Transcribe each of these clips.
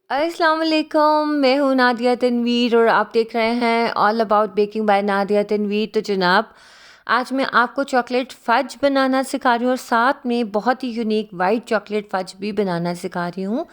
अस्सलाम वालेकुम, मैं हूँ नादिया तनवीर और आप देख रहे हैं all about baking by Nadia Tanveer. तो जनाब, आज मैं आपको चॉकलेट फ़ज बनाना सिखा रही हूँ और साथ में बहुत ही यूनिक वाइट चॉकलेट फ़ज भी बनाना सिखा रही हूँ,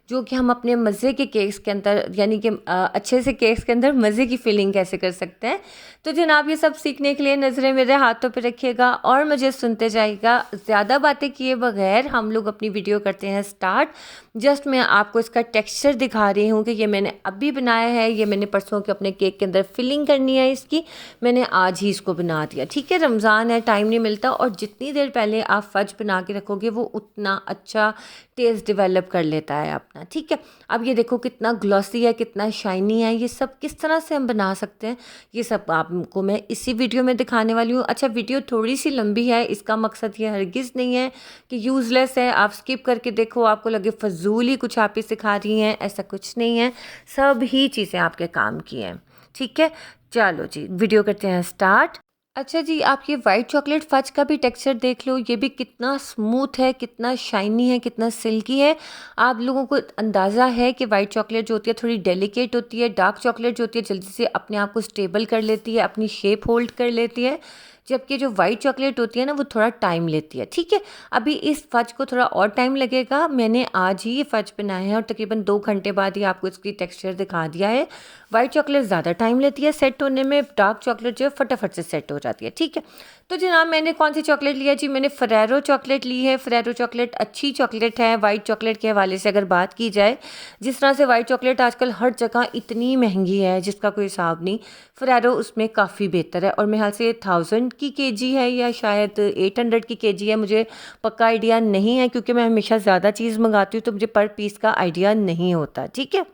जो कि हम अपने मज़े के केक्स के अंदर यानी कि अच्छे से केक्स के अंदर मज़े की फीलिंग कैसे कर सकते हैं। तो जनाब, ये सब सीखने के लिए नज़रें मेरे हाथों पे रखिएगा और मुझे सुनते जाइएगा। ज़्यादा बातें किए बगैर हम लोग अपनी वीडियो करते हैं स्टार्ट। जस्ट मैं आपको इसका टेक्सचर दिखा रही हूँ कि ये मैंने अभी बनाया है, ये मैंने परसों के अपने केक के अंदर फिलिंग करनी है इसकी, मैंने आज ही इसको बना दिया। ठीक है, रमज़ान है, टाइम नहीं मिलता और जितनी देर पहले आप फ़ज बना के रखोगे वो उतना अच्छा टेस्ट डेवलप कर लेता है अपना। ठीक है, अब ये देखो कितना ग्लॉसी है, कितना शाइनी है। ये सब किस तरह से हम बना सकते हैं, ये सब आपको मैं इसी वीडियो में दिखाने वाली हूँ। अच्छा, वीडियो थोड़ी सी लंबी है, इसका मकसद ये हरगिज़ नहीं है कि यूज़लेस है, आप स्किप करके देखो, आपको लगे फ़जूल ही कुछ आप ही सिखा रही हैं। ऐसा कुछ नहीं है, सब ही चीज़ें आपके काम की हैं। ठीक है, चलो जी वीडियो करते हैं स्टार्ट। अच्छा जी, आप ये वाइट चॉकलेट फ़ज का भी टेक्सचर देख लो, ये भी कितना स्मूथ है, कितना शाइनी है, कितना सिल्की है। आप लोगों को अंदाज़ा है कि वाइट चॉकलेट जो होती है थोड़ी डेलिकेट होती है, डार्क चॉकलेट जो होती है जल्दी से अपने आप को स्टेबल कर लेती है, अपनी शेप होल्ड कर लेती है, जबकि जो वाइट चॉकलेट होती है ना वो थोड़ा टाइम लेती है। ठीक है, अभी इस फ़ज को थोड़ा और टाइम लगेगा। मैंने आज ही ये फ़ज बनाया है और तकरीबन 2 घंटे बाद ही आपको इसकी टेक्सचर दिखा दिया है। वाइट चॉकलेट ज़्यादा टाइम लेती है सेट होने में, डार्क चॉकलेट जो है फटाफट से सेट हो जाती है। ठीक है, तो जनाब मैंने कौन सी चॉकलेट लिया जी, मैंने फ़रेरो चॉकलेट ली है। फ़रेरो चॉकलेट अच्छी चॉकलेट है वाइट चॉकलेट के हवाले से अगर बात की जाए। जिस तरह से वाइट चॉकलेट आजकल हर जगह इतनी महंगी है जिसका कोई हिसाब नहीं, फ़रेरो उसमें काफ़ी बेहतर है। और मेरे ख्याल से 1000 की केजी है या शायद 800 की केजी है, मुझे पक्का आइडिया नहीं है क्योंकि मैं हमेशा ज़्यादा चीज़ मंगाती हूँ तो मुझे पर पीस का आइडिया नहीं होता। ठीक है,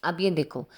अब ये देखो,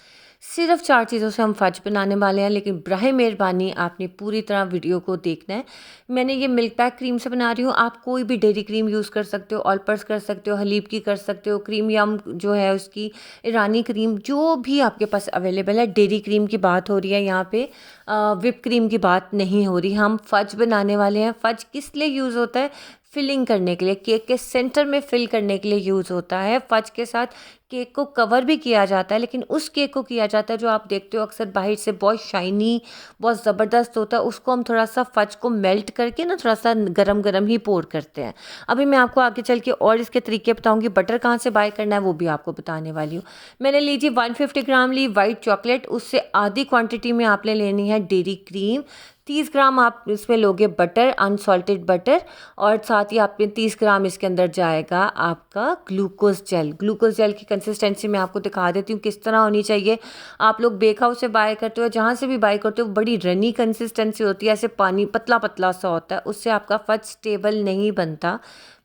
सिर्फ 4 चीज़ों से हम फ़ज बनाने वाले हैं, लेकिन बराए मेहरबानी आपने पूरी तरह वीडियो को देखना है। मैंने ये मिल्क पैक क्रीम से बना रही हूँ, आप कोई भी डेयरी क्रीम यूज़ कर सकते हो, ऑलपर्स कर सकते हो, हलीब की कर सकते हो, क्रीम यम जो है उसकी, ईरानी क्रीम, जो भी आपके पास अवेलेबल है। डेयरी क्रीम की बात हो रही है यहाँ पे, व्हिप क्रीम की बात नहीं हो रही। हम फ़ज बनाने वाले हैं। फ़ज किस लिए यूज़ होता है? फिलिंग करने के लिए, केक के सेंटर में फिल करने के लिए यूज़ होता है। फ़ज के साथ केक को कवर भी किया जाता है, लेकिन उस केक को किया जाता है जो आप देखते हो अक्सर बाहर से बहुत शाइनी, बहुत ज़बरदस्त होता है, उसको हम थोड़ा सा फ़ज को मेल्ट करके ना थोड़ा सा गरम गरम ही पोर करते हैं। अभी मैं आपको आगे चल के और इसके तरीके बताऊंगी। बटर कहाँ से बाय करना है वो भी आपको बताने वाली हूँ। मैंने लीजिए 150 ग्राम ली वाइट चॉकलेट, उससे आधी क्वांटिटी में आपने लेनी है डेयरी क्रीम। 30 ग्राम आप इसमें लोगे बटर, अनसॉल्टेड बटर, और साथ ही आपने 30 ग्राम इसके अंदर जाएगा आपका ग्लूकोज जेल। ग्लूकोज जेल की कंसिस्टेंसी मैं आपको दिखा देती हूँ किस तरह होनी चाहिए। आप लोग बेक हाउस से बाय करते हो, जहाँ से भी बाय करते हो, बड़ी रनी कंसिस्टेंसी होती है, ऐसे पानी पतला पतला सा होता है, उससे आपका फ़ज स्टेबल नहीं बनता।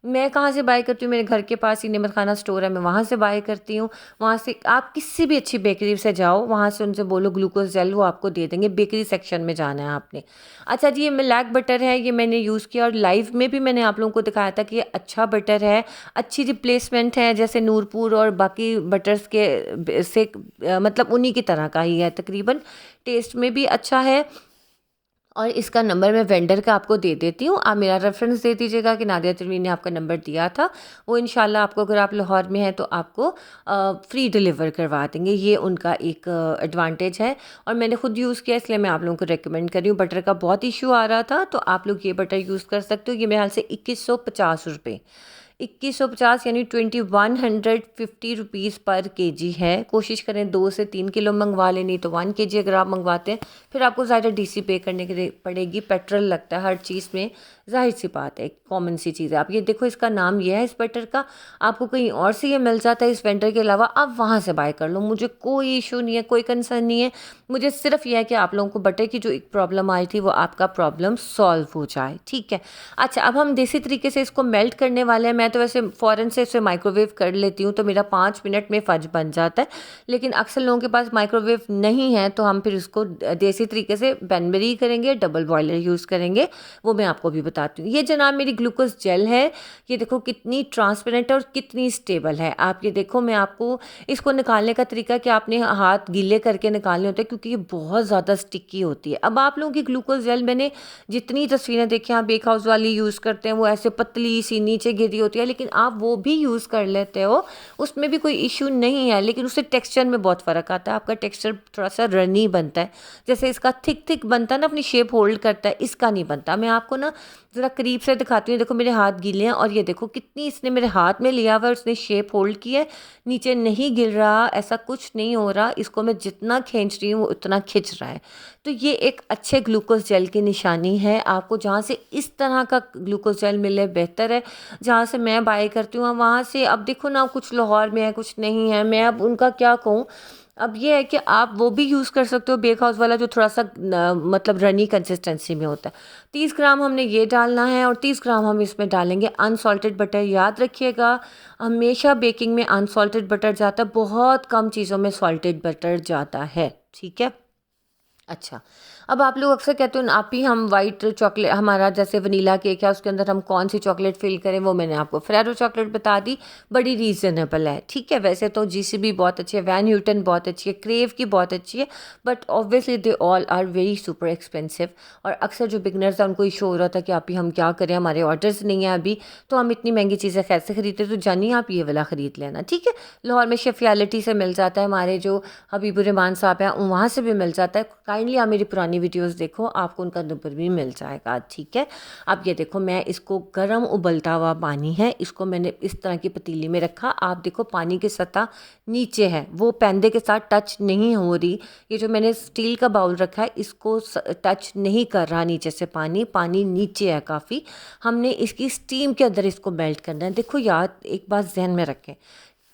मैं कहाँ से बाय करती हूँ? मेरे घर के पास ही नेमत खाना स्टोर है, मैं वहाँ से बाय करती हूँ। वहाँ से आप किसी भी अच्छी बेकरी से जाओ, वहाँ से उनसे बोलो ग्लूकोज जेल, वो आपको दे देंगे। बेकरी सेक्शन में जाना है आपने। अच्छा जी, ये मिलाक बटर है, ये मैंने यूज़ किया और लाइव में भी मैंने आप लोगों को दिखाया था कि ये अच्छा बटर है, अच्छी रिप्लेसमेंट है जैसे नूरपुर और बाकी बटर्स के से, मतलब उन्हीं की तरह का ही है तकरीबन। टेस्ट में भी अच्छा है। और इसका नंबर मैं वेंडर का आपको दे देती हूँ, आप मेरा रेफरेंस दे दीजिएगा कि नादिया तनवीर ने आपका नंबर दिया था। वो इंशाल्लाह आपको, अगर आप लाहौर में हैं तो आपको फ्री डिलीवर करवा देंगे। ये उनका एक एडवांटेज है और मैंने खुद यूज़ किया इसलिए मैं आप लोगों को रेकमेंड कर रही हूँ। बटर का बहुत इशू आ रहा था तो आप लोग ये बटर यूज़ कर सकते हो। ये मेरे ख्याल से 2150 रुपये, 2150 यानी 2150 पर केजी है। कोशिश करें 2 से 3 किलो मंगवा लें, नहीं तो 1 केजी अगर आप मंगवाते हैं फिर आपको ज़्यादा डीसी पे करने के लिए पड़ेगी। पेट्रोल लगता है हर चीज़ में, जाहिर सी बात है, कॉमन सी चीज़ है। आप ये देखो, इसका नाम ये है इस बटर का। आपको कहीं और से ये मिल जाता है इस वेंडर के अलावा, आप वहाँ से बाय कर लो, मुझे कोई इशू नहीं है, कोई कंसर्न नहीं है। मुझे सिर्फ यह है कि आप लोगों को बटर की जो एक प्रॉब्लम आई थी वो आपका प्रॉब्लम सॉल्व हो जाए। ठीक है, अच्छा अब हम देसी तरीके से इसको मेल्ट करने वाले हैं। मैं तो वैसे फ़ौरन से इसे माइक्रोवेव कर लेती हूँ तो मेरा 5 मिनट में फ़ज बन जाता है, लेकिन अक्सर लोगों के पास माइक्रोवेव नहीं है तो हम फिर इसको देसी तरीके से बनबरी करेंगे, डबल बॉयलर यूज़ करेंगे, वो मैं आपको भी बताती हूँ। ये जनाब मेरी ग्लूकोज जेल है, ये देखो कितनी ट्रांसपेरेंट है और कितनी स्टेबल है। आप ये देखो, मैं आपको इसको निकालने का तरीका कि आपने हाथ गीले करके निकालने होते हैं क्योंकि ये बहुत ज़्यादा स्टिकी होती है। अब आप लोगों की ग्लूकोज जेल, मैंने जितनी तस्वीरें देखी, आप बेक हाउस वाली यूज़ करते हैं वो ऐसे पतली सी नीचे गिरी होती है, गया, लेकिन आप वो भी यूज़ कर लेते हो, उसमें भी कोई इशू नहीं है। लेकिन उससे टेक्सचर में बहुत फ़र्क आता है, आपका टेक्सचर थोड़ा सा रनी बनता है। जैसे इसका थिक थिक बनता है ना, अपनी शेप होल्ड करता है, इसका नहीं बनता। मैं आपको ना ज़रा करीब से दिखाती हूँ। देखो मेरे हाथ गीले हैं और ये देखो कितनी इसने मेरे हाथ में लिया हुआ है, उसने शेप होल्ड की है, नीचे नहीं गिर रहा, ऐसा कुछ नहीं हो रहा। इसको मैं जितना खींच रही हूँ वो उतना खिंच रहा है। तो ये एक अच्छे ग्लूकोज जेल की निशानी है। आपको जहाँ से इस तरह का ग्लूकोज जेल मिले बेहतर है। जहाँ से मैं बाय करती हूँ वहाँ से, अब देखो ना, कुछ लाहौर में है कुछ नहीं है, मैं अब उनका क्या कहूँ। अब ये है कि आप वो भी यूज़ कर सकते हो बेक हाउस वाला, जो थोड़ा सा मतलब रनी कंसिस्टेंसी में होता है। 30 ग्राम हमने ये डालना है और 30 ग्राम हम इसमें डालेंगे अनसॉल्टेड बटर। याद रखिएगा, हमेशा बेकिंग में अनसॉल्टेड बटर जाता है, बहुत कम चीज़ों में सॉल्टेड बटर जाता है। ठीक है। अच्छा, अब आप लोग अक्सर कहते हो ना, आप ही हम वाइट चॉकलेट, हमारा जैसे वनीला केक है उसके अंदर हम कौन सी चॉकलेट फिल करें। वो मैंने आपको फेरेरो चॉकलेट बता दी, बड़ी रीज़नेबल है। ठीक है, वैसे तो जीसीबी बहुत अच्छी है, वैन ह्यूटन बहुत अच्छी है, क्रेव की बहुत अच्छी है, but obviously they all are very super expensive. और अक्सर जो बिगनर्स हैं उनको इशू हो रहा था कि आप ही हम क्या करें, हमारे ऑर्डर्स नहीं है अभी, तो हम इतनी महंगी चीज़ें कैसे खरीदते। तो जानिए आप ये वाला ख़रीद लेना। ठीक है, लाहौर में शेफियालिटी से मिल जाता है, हमारे जो हबीबुर रहमान साहब हैं वहाँ से भी मिल जाता है। काइंडली आप मेरी पुरानी वीडियोस देखो, आपको उनका नंबर भी मिल जाएगा। ठीक है, अब ये देखो, मैं इसको गर्म उबलता हुआ पानी है, इसको मैंने इस तरह की पतीली में रखा। आप देखो पानी की सतह नीचे है, वो पैंदे के साथ टच नहीं हो रही। ये जो मैंने स्टील का बाउल रखा है इसको टच नहीं कर रहा नीचे से, पानी पानी नीचे है काफ़ी। हमने इसकी स्टीम के अंदर इसको मेल्ट करना है। देखो याद, एक बात जहन में रखें,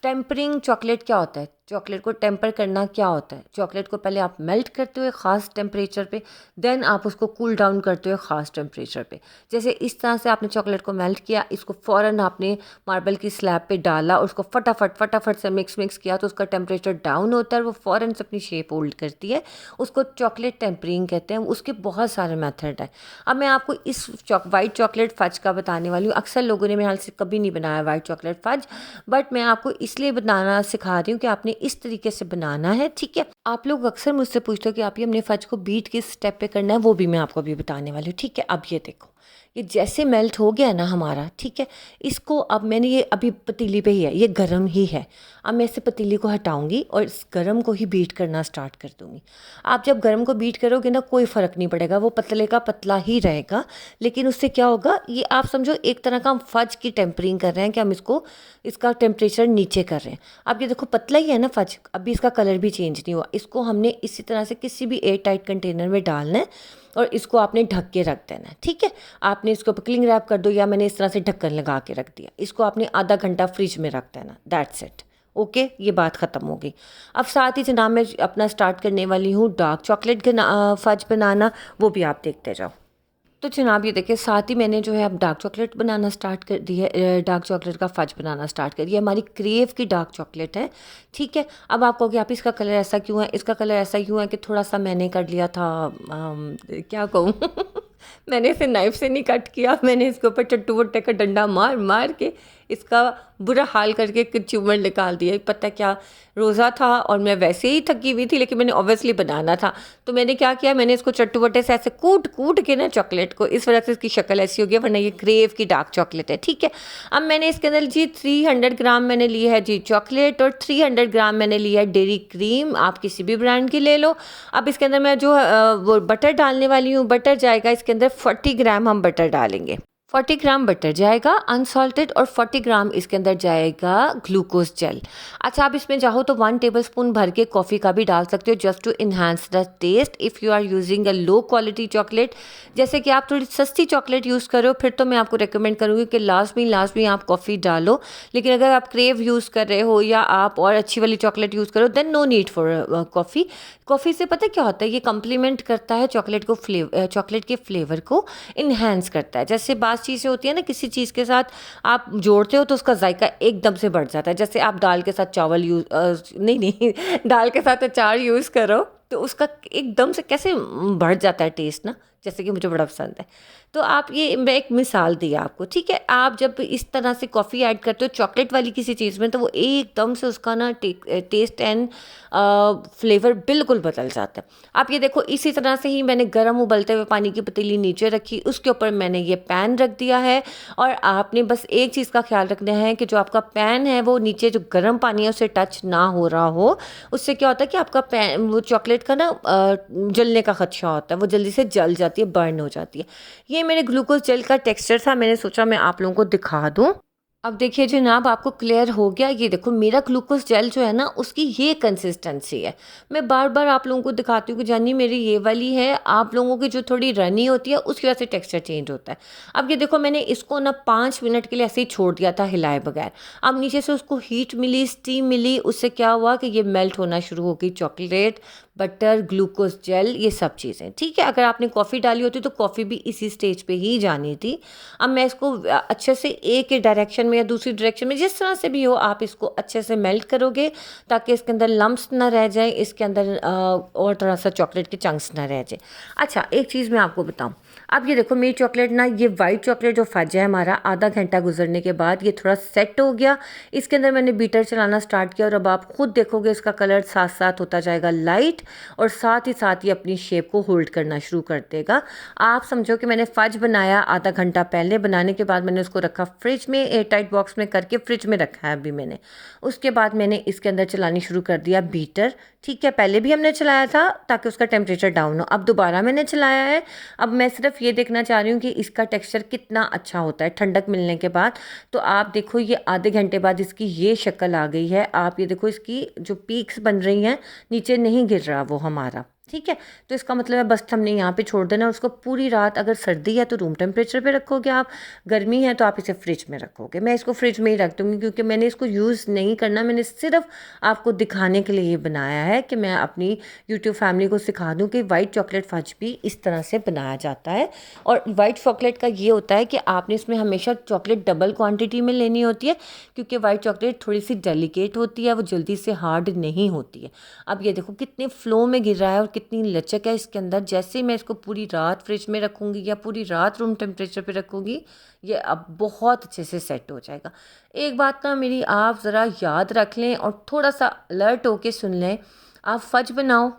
टेम्परिंग चॉकलेट क्या होता है, चॉकलेट को टेम्पर करना क्या होता है। चॉकलेट को पहले आप मेल्ट करते हुए ख़ास टेम्परेचर पे, देन आप उसको कूल डाउन करते हुए ख़ास टेम्परेचर पे। जैसे इस तरह से आपने चॉकलेट को मेल्ट किया, इसको फ़ौरन आपने मार्बल की स्लैब पे डाला और उसको फटाफट से मिक्स किया, तो उसका टेम्परेचर डाउन होता है, वो फ़ौरन से अपनी शेप होल्ड करती है। उसको चॉकलेट टेम्परिंग कहते हैं। उसके बहुत सारे मेथड हैं। अब मैं आपको इस वाइट चॉकलेट फज का बताने वाली हूँ। अक्सर लोगों ने मेरे हाल से कभी नहीं बनाया वाइट चॉकलेट फज, बट मैं आपको इसलिए बनाना सिखा रही हूँ कि आपने इस तरीके से बनाना है। ठीक है, आप लोग अक्सर मुझसे पूछते हो कि आप ही हमने फज को बीट किस स्टेप पे करना है, वो भी मैं आपको अभी बताने वाली हूँ। ठीक है, अब ये देखो, ये जैसे मेल्ट हो गया ना हमारा, ठीक है, इसको अब मैंने ये अभी पतीली पे ही है, ये गर्म ही है। अब मैं इसे पतीली को हटाऊंगी और इस गर्म को ही बीट करना स्टार्ट कर दूंगी। आप जब गर्म को बीट करोगे ना, कोई फ़र्क नहीं पड़ेगा, वो पतले का पतला ही रहेगा। लेकिन उससे क्या होगा, ये आप समझो एक तरह का हम फज की टेम्परिंग कर रहे हैं कि हम इसको, इसका टेम्परेचर नीचे कर रहे हैं। अब ये देखो पतला ही है ना फज, अभी इसका कलर भी चेंज नहीं हुआ। इसको हमने इसी तरह से किसी भी एयर टाइट कंटेनर में डालना है और इसको आपने ढक के रख देना है। ठीक है, आपने इसको पिकलिंग रैप कर दो, या मैंने इस तरह से ढक्कन लगा के रख दिया। इसको आपने आधा घंटा फ्रिज में रख देना, दैट्स इट। ओके, ये बात ख़त्म हो गई। अब साथ ही जनाब मैं अपना स्टार्ट करने वाली हूँ डार्क चॉकलेट का फज बनाना, वो भी आप देखते जाओ। तो जनाब ये देखिए, साथ ही मैंने जो है अब डार्क चॉकलेट बनाना स्टार्ट कर दी है, डार्क चॉकलेट का फज बनाना स्टार्ट कर दिया। हमारी क्रेव की डार्क चॉकलेट है। ठीक है, अब आप कहोगे आप इसका कलर ऐसा क्यों है, इसका कलर ऐसा क्यों है कि थोड़ा सा मैंने कर लिया था, क्या कहूँ मैंने इसे नाइफ से नहीं कट किया, मैंने इसके ऊपर चट्टू वट्टे का डंडा मार मार के इसका बुरा हाल करके कंज्यूमर निकाल दिया। पता क्या, रोज़ा था और मैं वैसे ही थकी हुई थी, लेकिन मैंने ऑब्वियसली बनाना था, तो मैंने क्या किया, मैंने इसको चट्टू वट्टे से ऐसे कूट कूट के ना चॉकलेट को, इस वजह से इसकी शक्ल ऐसी हो गई, वरना ये क्रेव की डार्क चॉकलेट है। ठीक है, अब मैंने इसके अंदर जी 300 ग्राम मैंने ली है जी चॉकलेट और 300 ग्राम मैंने लिया है डेयरी क्रीम, आप किसी भी ब्रांड की ले लो। अब इसके अंदर मैं जो वो बटर डालने वाली हूँ, बटर जाएगा इसके अंदर 40 ग्राम हम बटर डालेंगे। 40 ग्राम बटर जाएगा अनसॉल्टेड और 40 ग्राम इसके अंदर जाएगा ग्लूकोज जेल। अच्छा, आप इसमें चाहो तो 1 टेबलस्पून भर के कॉफ़ी का भी डाल सकते हो, just to enhance the taste. If you are using a low quality chocolate, जैसे कि आप थोड़ी सस्ती चॉकलेट यूज़ करो, फिर तो मैं आपको रिकमेंड करूँगी कि लास्ट में आप कॉफ़ी डालो। लेकिन अगर आप क्रेव यूज़ कर रहे हो या आप और अच्छी वाली चॉकलेट यूज़ करो, then no need for coffee. Coffee से पता क्या होता है, ये कम्प्लीमेंट करता है चॉकलेट को, चॉकलेट के फ्लेवर को इन्हेंस करता है। जैसे चीज़ें होती है ना, किसी चीज़ के साथ आप जोड़ते हो तो उसका जायका एकदम से बढ़ जाता है। जैसे आप दाल के साथ चावल नहीं दाल के साथ अचार यूज़ करो तो उसका एकदम से कैसे बढ़ जाता है टेस्ट ना, जैसे कि मुझे बड़ा पसंद है। तो आप ये मैं एक मिसाल दी आपको, ठीक है। आप जब इस तरह से कॉफ़ी ऐड करते हो चॉकलेट वाली किसी चीज़ में, तो वो एकदम से उसका ना टेस्ट एंड फ्लेवर बिल्कुल बदल जाता है। आप ये देखो, इसी तरह से ही मैंने गर्म उबलते हुए पानी की पतीली नीचे रखी, उसके ऊपर मैंने ये पैन रख दिया है। और आपने बस एक चीज़ का ख्याल रखना है कि जो आपका पैन है वो नीचे जो गर्म पानी है उससे टच ना हो रहा हो। उससे क्या होता है कि आपका पैन वो चॉकलेट का ना जलने का खदशा होता है, वो जल्दी से जल जाती है, बर्न हो जाती है। ये मेरे ग्लूकोज जेल का टेक्सचर था, मैंने सोचा मैं आप लोगों को दिखा दूँ। अब देखिए जनाब, आपको क्लियर हो गया। ये देखो मेरा ग्लूकोज जेल जो है ना, उसकी ये कंसिस्टेंसी है। मैं बार बार आप लोगों को दिखाती हूँ कि जानी मेरी ये वाली है, आप लोगों की जो थोड़ी रनी होती है उसकी वजह से टेक्सचर चेंज होता है। अब ये देखो, मैंने इसको ना 5 मिनट के लिए ऐसे ही छोड़ दिया था हिलाए बगैर। अब नीचे से उसको हीट मिली, स्टीम मिली, उससे क्या हुआ कि ये मेल्ट होना शुरू हो गई, चॉकलेट, बटर, ग्लूकोज जेल, ये सब चीज़ें, ठीक है। अगर आपने कॉफ़ी डाली होती तो कॉफ़ी भी इसी स्टेज पे ही जानी थी। अब मैं इसको अच्छे से एक ही डायरेक्शन में या दूसरी डायरेक्शन में, जिस तरह से भी हो, आप इसको अच्छे से मेल्ट करोगे ताकि इसके अंदर लम्प्स ना रह जाए, इसके अंदर और थोड़ा सा चॉकलेट के चंक्स ना रह जाए। अच्छा, एक चीज़ मैं आपको बताऊँ। अब ये देखो मेरी चॉकलेट ना, ये वाइट चॉकलेट जो फज है हमारा, आधा घंटा गुजरने के बाद ये थोड़ा सेट हो गया। इसके अंदर मैंने बीटर चलाना स्टार्ट किया और अब आप खुद देखोगे इसका कलर साथ साथ होता जाएगा लाइट, और साथ ही साथ ये अपनी शेप को होल्ड करना शुरू कर देगा। आप समझो कि मैंने फज बनाया आधा घंटा पहले, बनाने के बाद मैंने उसको रखा फ्रिज में, एयर टाइट बॉक्स में करके फ्रिज में रखा है अभी मैंने। उसके बाद मैंने इसके अंदर चलानी शुरू कर दिया बीटर, ठीक है। पहले भी हमने चलाया था ताकि उसका टेम्परेचर डाउन हो, अब दोबारा मैंने चलाया है। अब मैं सिर्फ ये देखना चाह रही हूँ कि इसका टेक्सचर कितना अच्छा होता है ठंडक मिलने के बाद। तो आप देखो ये आधे घंटे बाद इसकी ये शक्ल आ गई है। आप ये देखो इसकी जो पीक्स बन रही हैं, नीचे नहीं गिर रहा वो हमारा, ठीक है। तो इसका मतलब है बस हमने यहाँ पे छोड़ देना। उसको पूरी रात, अगर सर्दी है तो रूम टेम्परेचर पे रखोगे आप, गर्मी है तो आप इसे फ्रिज में रखोगे। मैं इसको फ्रिज में ही रख दूँगी क्योंकि मैंने इसको यूज़ नहीं करना, मैंने सिर्फ आपको दिखाने के लिए ये बनाया है कि मैं अपनी यूट्यूब फैमिली को सिखा दूँ कि वाइट चॉकलेट फज भी इस तरह से बनाया जाता है। और वाइट चॉकलेट का ये होता है कि आपने इसमें हमेशा चॉकलेट डबल क्वान्टिटी में लेनी होती है, क्योंकि वाइट चॉकलेट थोड़ी सी डेलिकेट होती है, वो जल्दी से हार्ड नहीं होती है। अब ये देखो कितने फ्लो में गिर रहा है और कितनी लचक है इसके अंदर। जैसे ही मैं इसको पूरी रात फ्रिज में रखूँगी या पूरी रात रूम टेम्परेचर पे रखूँगी, ये अब बहुत अच्छे से सेट हो जाएगा। एक बात ना मेरी आप ज़रा याद रख लें और थोड़ा सा अलर्ट होके सुन लें। आप फज बनाओ,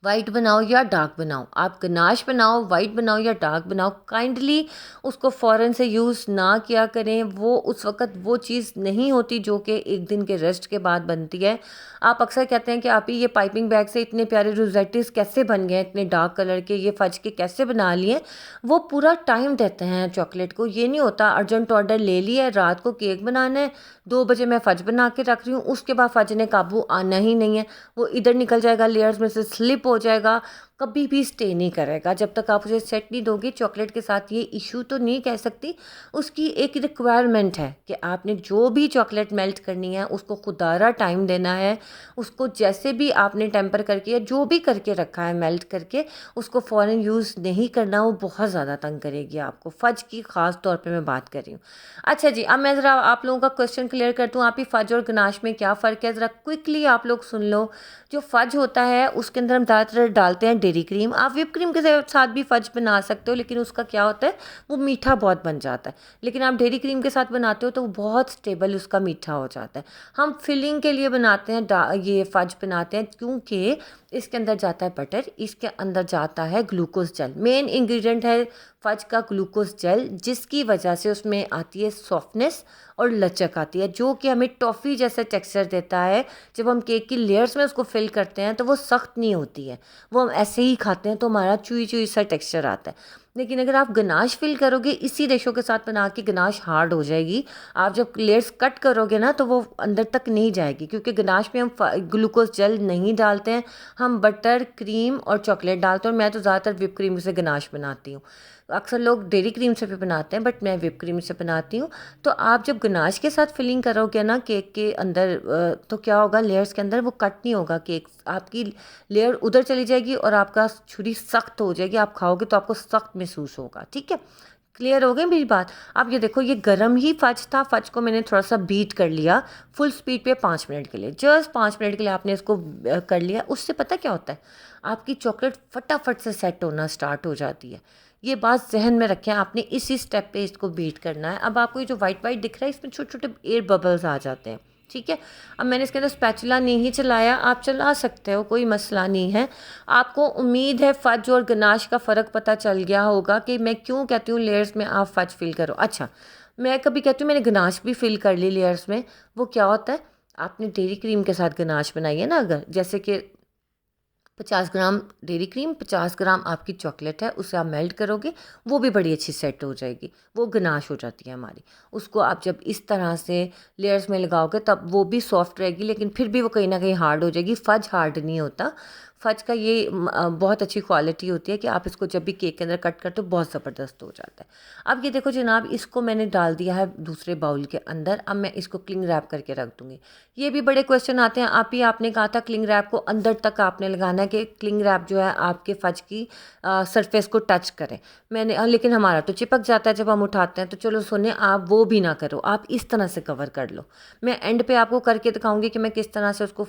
वाइट बनाओ या डार्क बनाओ, आप गनाश बनाओ, वाइट बनाओ या डार्क बनाओ, काइंडली उसको फ़ौरन से यूज़ ना किया करें। वो उस वक़्त वो चीज़ नहीं होती जो कि एक दिन के रेस्ट के बाद बनती है। आप अक्सर कहते हैं कि आप ही ये पाइपिंग बैग से इतने प्यारे रोज़ेटीज़ कैसे बन गए, इतने डार्क कलर के, ये फज के कैसे बना लिए। वो पूरा टाइम देते हैं चॉकलेट को। ये नहीं होता अर्जेंट ऑर्डर ले लिया है, रात को केक बनाना है, 2 बजे मैं फज बना के रख रही हूँ, उसके बाद फज ने काबू आना ही नहीं है। वो इधर निकल जाएगा, लेयर्स में से स्लिप हो जाएगा, कभी भी स्टे नहीं करेगा जब तक आप उसे सेट नहीं दोगे। चॉकलेट के साथ ये इशू तो नहीं कह सकती, उसकी एक रिक्वायरमेंट है कि आपने जो भी चॉकलेट मेल्ट करनी है उसको खुदारा टाइम देना है। उसको जैसे भी आपने टेम्पर करके या जो भी करके रखा है मेल्ट करके, उसको फ़ौरन यूज़ नहीं करना, वो बहुत ज़्यादा तंग करेगी आपको। फज की ख़ास तौर पे मैं बात कर रही हूँ। अच्छा जी, अब मैं ज़रा आप लोगों का क्वेश्चन क्लियर कर दूँ, आप ही फज और गनाश में क्या फ़र्क है, ज़रा क्विकली आप लोग सुन लो। जो फज होता है उसके अंदर हम ज़्यादातर डालते हैं डेयरी क्रीम। आप व्हिप क्रीम के साथ भी फज बना सकते हो, लेकिन उसका क्या होता है वो मीठा बहुत बन जाता है। लेकिन आप डेयरी क्रीम के साथ बनाते हो तो वो बहुत स्टेबल उसका मीठा हो जाता है। हम फिलिंग के लिए बनाते हैं, ये फज बनाते हैं क्योंकि इसके अंदर जाता है बटर, इसके अंदर जाता है ग्लूकोज जेल। मेन इंग्रेडिएंट है फज का ग्लूकोज जेल, जिसकी वजह से उसमें आती है सॉफ्टनेस और लचक आती है, जो कि हमें टॉफ़ी जैसा टेक्सचर देता है। जब हम केक की लेयर्स में उसको फिल करते हैं तो वो सख्त नहीं होती है, वो हम ऐसे ही खाते हैं तो हमारा चुई चुई सा टेक्सचर आता है। लेकिन अगर आप गनाश फिल करोगे इसी रेशो के साथ बना के, गनाश हार्ड हो जाएगी। आप जब लेयर्स कट करोगे ना तो वो अंदर तक नहीं जाएगी, क्योंकि गनाश में हम ग्लूकोज जेल नहीं डालते हैं, हम बटर, क्रीम और चॉकलेट डालते हैं। और मैं तो ज़्यादातर व्हिप क्रीम से गनाश बनाती हूँ। अक्सर लोग डेयरी क्रीम से भी बनाते हैं, बट मैं व्हिप क्रीम से बनाती हूँ। तो आप जब गनाश के साथ फिलिंग करोगे ना केक के अंदर, तो क्या होगा, लेयर्स के अंदर वो कट नहीं होगा केक, आपकी लेयर उधर चली जाएगी और आपका छुरी सख्त हो जाएगी। आप खाओगे तो आपको सख्त महसूस होगा, ठीक है। क्लियर हो गई मेरी बात। अब ये देखो, ये गरम ही फज था, फज को मैंने थोड़ा सा बीट कर लिया फुल स्पीड पे 5 मिनट के लिए, जस्ट 5 मिनट के लिए आपने इसको कर लिया। उससे पता क्या होता है, आपकी चॉकलेट फटाफट से सेट होना स्टार्ट हो जाती है। ये बात जहन में रखें, आपने इसी स्टेप पे इसको बीट करना है। अब आपको ये जो वाइट वाइट दिख रहा है, इसमें छोटे छोटे एयर बबल्स आ जाते हैं, ठीक है। अब मैंने इसके अंदर स्पैचुला नहीं चलाया, आप चला सकते हो, कोई मसला नहीं है। आपको उम्मीद है फज और गनाश का फ़र्क पता चल गया होगा कि मैं क्यों कहती हूँ लेयर्स में आप फज फिल करो। अच्छा, मैं कभी कहती हूँ मैंने गनाश भी फिल कर ली लेयर्स में। वो क्या होता है, आपने डेयरी क्रीम के साथ गनाश बनाई है ना, अगर जैसे कि 50 ग्राम डेयरी क्रीम, 50 ग्राम आपकी चॉकलेट है, उसे आप मेल्ट करोगे, वो भी बड़ी अच्छी सेट हो जाएगी, वो गनाश हो जाती है हमारी। उसको आप जब इस तरह से लेयर्स में लगाओगे तब वो भी सॉफ्ट रहेगी, लेकिन फिर भी वो कहीं ना कहीं हार्ड हो जाएगी। फज हार्ड नहीं होता। फज का ये बहुत अच्छी क्वालिटी होती है कि आप इसको जब भी केक के अंदर कट करते हो बहुत ज़बरदस्त हो जाता है। अब ये देखो जनाब, इसको मैंने डाल दिया है दूसरे बाउल के अंदर। अब मैं इसको क्लिंग रैप करके रख दूँगी। ये भी बड़े क्वेश्चन आते हैं, आपने कहा था क्लिंग रैप को अंदर तक आपने लगाना है कि क्लिंग रैप जो है आपके फज की सरफेस को टच करें। लेकिन हमारा तो चिपक जाता है जब हम उठाते हैं। तो चलो सुने, आप वो भी ना करो, आप इस तरह से कवर कर लो। मैं एंड पे आपको करके दिखाऊंगी कि मैं किस तरह से उसको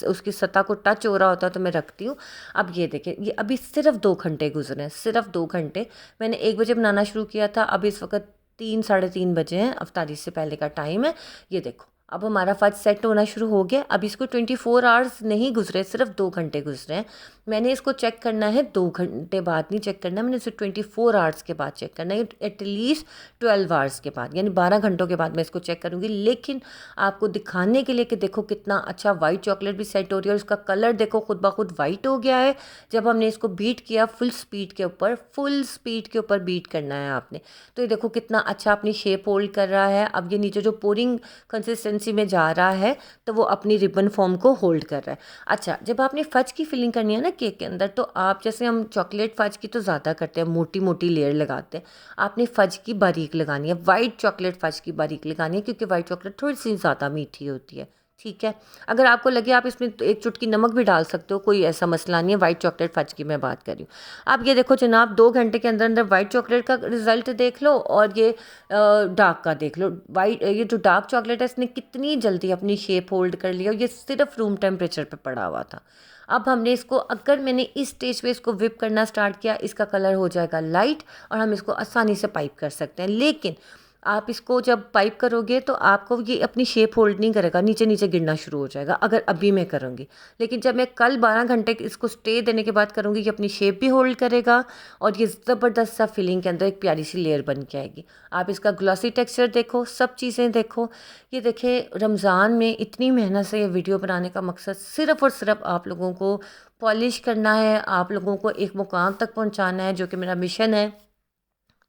उसकी सतह को टच हो रहा होता है तो मैं रखती हूँ। अब ये देखिए, ये अभी सिर्फ 2 घंटे गुजरे हैं, सिर्फ 2 घंटे। मैंने 1 बजे बनाना शुरू किया था, अब इस वक्त 3 साढ़े 3 बजे हैं, अफ्तारी से पहले का टाइम है। ये देखो, अब हमारा फज सेट होना शुरू हो गया। अब इसको 24 आवर्स नहीं गुजरे, सिर्फ 2 घंटे गुजरे हैं। मैंने इसको चेक करना है 2 घंटे बाद नहीं चेक करना, मैंने इसे 24 आवर्स के बाद चेक करना है, एटलीस्ट 12 आवर्स के बाद, यानी 12 घंटों के बाद मैं इसको चेक करूँगी। लेकिन आपको दिखाने के लिए कि देखो कितना अच्छा वाइट चॉकलेट भी सेट हो रही है और उसका कलर देखो खुद ब खुद वाइट हो गया है जब हमने इसको बीट किया फुल स्पीड के ऊपर। फुल स्पीड के ऊपर बीट करना है आपने। तो ये देखो कितना अच्छा अपनी शेप होल्ड कर रहा है। अब ये नीचे जो पोरिंग कंसिस्टेंसी में जा रहा है तो वो अपनी रिबन फॉर्म को होल्ड कर रहा है। अच्छा, जब आपने फज की फिलिंग करनी है ना केक के अंदर, तो आप जैसे हम चॉकलेट फज की तो ज़्यादा करते हैं, मोटी मोटी लेयर लगाते हैं। आपने फज की बारीक लगानी है, वाइट चॉकलेट फज की बारीक लगानी है, क्योंकि वाइट चॉकलेट थोड़ी सी ज़्यादा मीठी होती है, ठीक है। अगर आपको लगे आप इसमें तो एक चुटकी नमक भी डाल सकते हो, कोई ऐसा मसला नहीं है। वाइट चॉकलेट फज की मैं बात कर रही हूँ। अब ये देखो जनाब, 2 घंटे के अंदर अंदर वाइट चॉकलेट का रिजल्ट देख लो और ये डार्क का देख लो। वाइट, ये जो डार्क चॉकलेट है इसने कितनी जल्दी अपनी शेप होल्ड कर लिया, ये सिर्फ रूम टेम्परेचर पे पड़ा हुआ था। अब हमने इसको, अगर मैंने इस स्टेज पे इसको विप करना स्टार्ट किया, इसका कलर हो जाएगा लाइट और हम इसको आसानी से पाइप कर सकते हैं। लेकिन आप इसको जब पाइप करोगे तो आपको ये अपनी शेप होल्ड नहीं करेगा, नीचे नीचे गिरना शुरू हो जाएगा अगर अभी मैं करूँगी। लेकिन जब मैं कल 12 घंटे इसको स्टे देने के बाद करूँगी, ये अपनी शेप भी होल्ड करेगा और ये ज़बरदस्त सा फिलिंग के अंदर एक प्यारी सी लेयर बन के आएगी। आप इसका ग्लॉसी टेक्सचर देखो, सब चीज़ें देखो। ये देखिए, रमज़ान में इतनी मेहनत से ये वीडियो बनाने का मकसद सिर्फ़ और सिर्फ आप लोगों को पॉलिश करना है, आप लोगों को एक मुकाम तक पहुँचाना है, जो कि मेरा मिशन है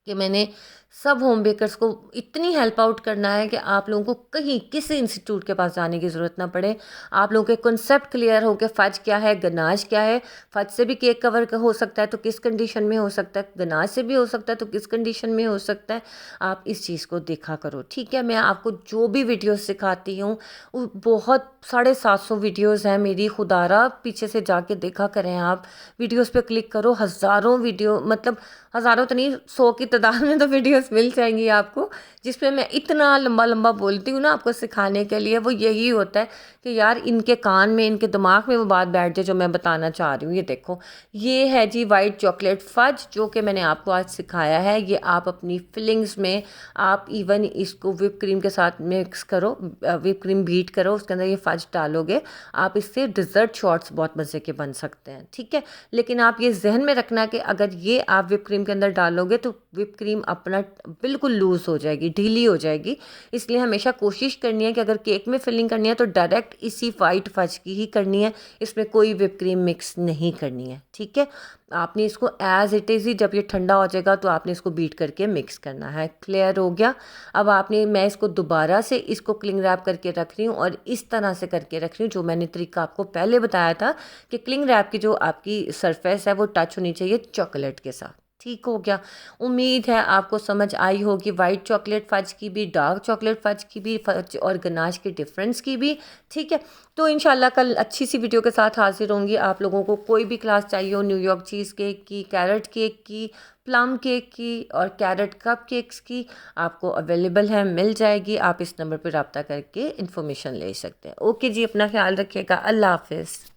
कि मैंने सब होम बेकर्स को इतनी हेल्प आउट करना है कि आप लोगों को कहीं किसी इंस्टीट्यूट के पास जाने की ज़रूरत ना पड़े। आप लोगों के कॉन्सेप्ट क्लियर हो कि फ़ज क्या है, गनाश क्या है। फ़ज से भी केक कवर हो सकता है तो किस कंडीशन में हो सकता है, गनाश से भी हो सकता है तो किस कंडीशन में हो सकता है। आप इस चीज़ को देखा करो, ठीक है। मैं आपको जो भी वीडियोज़ सिखाती हूँ, बहुत 750 वीडियोज़ हैं मेरी, खुदारा पीछे से जाके देखा करें। आप वीडियोज़ पे क्लिक करो, हज़ारों वीडियो, मतलब हज़ारों तो नहीं, 100 की तादाद में तो वीडियोस मिल जाएंगी आपको, जिसमें मैं इतना लंबा लंबा बोलती हूँ ना आपको सिखाने के लिए। वो यही होता है कि यार इनके कान में, इनके दिमाग में वो बात बैठ जाए जो मैं बताना चाह रही हूँ। ये देखो, ये है जी वाइट चॉकलेट फज, जो कि मैंने आपको आज सिखाया है। ये आप अपनी फिलिंग्स में, आप इवन इसको विप क्रीम के साथ मिक्स करो, विप क्रीम बीट करो, उसके अंदर ये फज डालोगे, आप इससे डिज़र्ट शॉट्स बहुत मज़े के बन सकते हैं, ठीक है। लेकिन आप ये जहन में रखना कि अगर ये आप विप क्रीम के अंदर डालोगे तो विप क्रीम अपना बिल्कुल लूज़ हो जाएगी, ढीली हो जाएगी। इसलिए हमेशा कोशिश करनी है कि अगर केक में फिलिंग करनी है तो डायरेक्ट इसी वाइट फज की ही करनी है, इसमें कोई विप क्रीम मिक्स नहीं करनी है, ठीक है। आपने इसको एज़ इट इज़ ही, जब ये ठंडा हो जाएगा तो आपने इसको बीट करके मिक्स करना है। क्लियर हो गया। अब आपने, मैं इसको दोबारा से इसको क्लिंग रैप करके रख रही हूँ और इस तरह से करके रख रही हूँ जो मैंने तरीका आपको पहले बताया था कि क्लिंग रैप की जो आपकी सरफेस है वो टच होनी चाहिए चॉकलेट के साथ, ठीक हो गया। उम्मीद है आपको समझ आई होगी वाइट चॉकलेट फज की भी, डार्क चॉकलेट फज की भी, फज और गनाश के डिफरेंस की भी। ठीक है, तो इंशाल्लाह कल अच्छी सी वीडियो के साथ हाजिर होंगी। आप लोगों को कोई भी क्लास चाहिए हो न्यूयॉर्क चीज़ केक की, कैरेट केक की, प्लम केक की और कैरेट कप केक्स की, आपको अवेलेबल है, मिल जाएगी। आप इस नंबर पर रब्ता करके इन्फॉर्मेशन ले सकते हैं। ओके जी, अपना ख्याल रखिएगा। अल्लाह हाफिज़।